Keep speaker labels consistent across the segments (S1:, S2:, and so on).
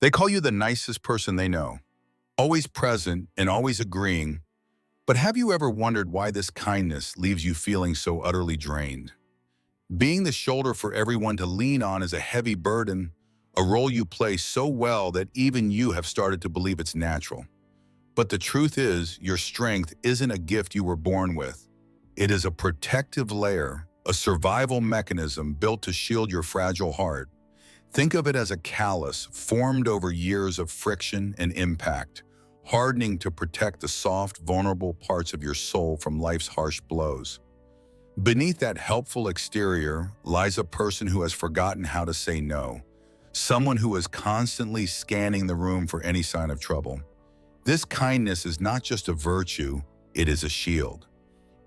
S1: They call you the nicest person they know, always present and always agreeing. But have you ever wondered why this kindness leaves you feeling so utterly drained? Being the shoulder for everyone to lean on is a heavy burden, a role you play so well that even you have started to believe it's natural. But the truth is, your strength isn't a gift you were born with. It is a protective layer, a survival mechanism built to shield your fragile heart. Think of it as a callus formed over years of friction and impact, hardening to protect the soft, vulnerable parts of your soul from life's harsh blows. Beneath that helpful exterior lies a person who has forgotten how to say no, someone who is constantly scanning the room for any sign of trouble. This kindness is not just a virtue, it is a shield.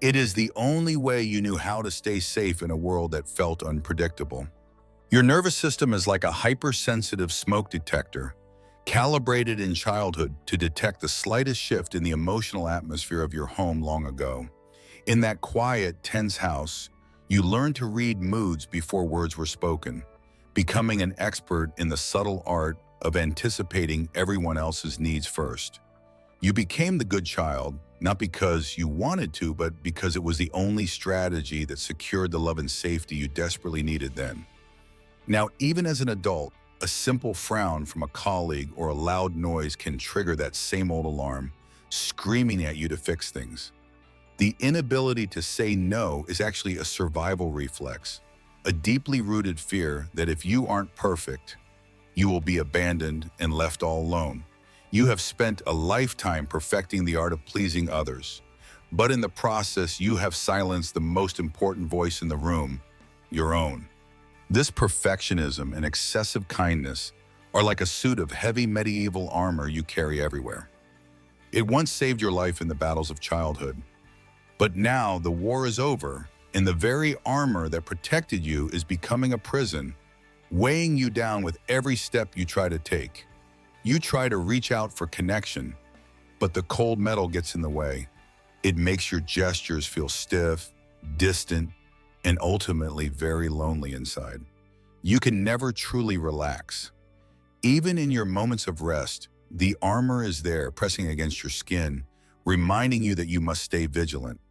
S1: It is the only way you knew how to stay safe in a world that felt unpredictable. Your nervous system is like a hypersensitive smoke detector, calibrated in childhood to detect the slightest shift in the emotional atmosphere of your home long ago. In that quiet, tense house, you learned to read moods before words were spoken, becoming an expert in the subtle art of anticipating everyone else's needs first. You became the good child, not because you wanted to, but because it was the only strategy that secured the love and safety you desperately needed then. Now, even as an adult, a simple frown from a colleague or a loud noise can trigger that same old alarm, screaming at you to fix things. The inability to say no is actually a survival reflex, a deeply rooted fear that if you aren't perfect, you will be abandoned and left all alone. You have spent a lifetime perfecting the art of pleasing others, but in the process, you have silenced the most important voice in the room, your own. This perfectionism and excessive kindness are like a suit of heavy medieval armor you carry everywhere. It once saved your life in the battles of childhood, but now the war is over, and the very armor that protected you is becoming a prison, weighing you down with every step you try to take. You try to reach out for connection, but the cold metal gets in the way. It makes your gestures feel stiff, distant, and ultimately very lonely inside. You can never truly relax. Even in your moments of rest, the armor is there pressing against your skin, reminding you that you must stay vigilant.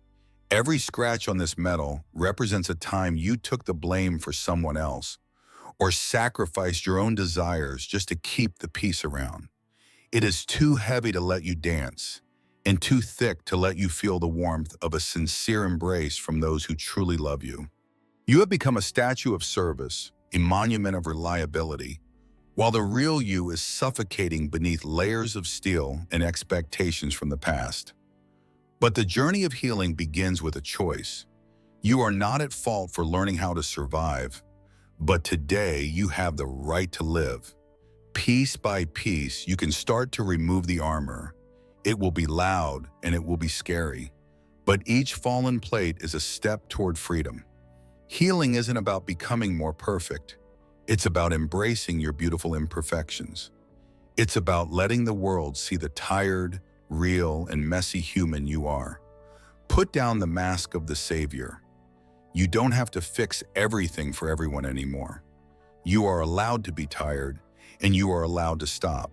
S1: Every scratch on this metal represents a time you took the blame for someone else or sacrificed your own desires just to keep the peace around. It is too heavy to let you dance and too thick to let you feel the warmth of a sincere embrace from those who truly love you. You have become a statue of service, a monument of reliability, while the real you is suffocating beneath layers of steel and expectations from the past. But the journey of healing begins with a choice. You are not at fault for learning how to survive, but today you have the right to live. Piece by piece, you can start to remove the armor. It will be loud and it will be scary, but each fallen plate is a step toward freedom. Healing isn't about becoming more perfect. It's about embracing your beautiful imperfections. It's about letting the world see the tired, real, and messy human you are. Put down the mask of the savior. You don't have to fix everything for everyone anymore. You are allowed to be tired, and you are allowed to stop.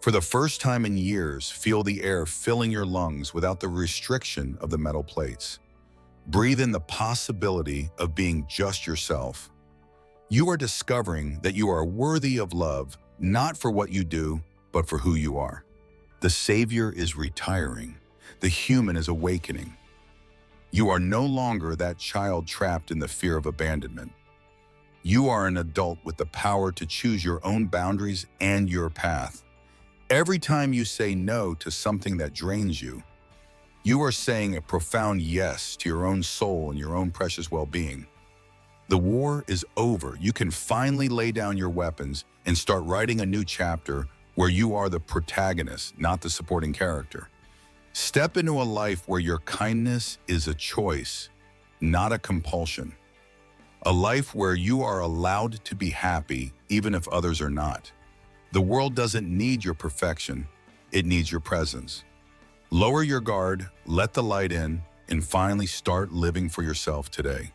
S1: For the first time in years, feel the air filling your lungs without the restriction of the metal plates. Breathe in the possibility of being just yourself. You are discovering that you are worthy of love, not for what you do, but for who you are. The savior is retiring. The human is awakening. You are no longer that child trapped in the fear of abandonment. You are an adult with the power to choose your own boundaries and your path. Every time you say no to something that drains you, you are saying a profound yes to your own soul and your own precious well-being. The war is over. You can finally lay down your weapons and start writing a new chapter where you are the protagonist, not the supporting character. Step into a life where your kindness is a choice, not a compulsion. A life where you are allowed to be happy even if others are not. The world doesn't need your perfection, it needs your presence. Lower your guard, let the light in, and finally start living for yourself today.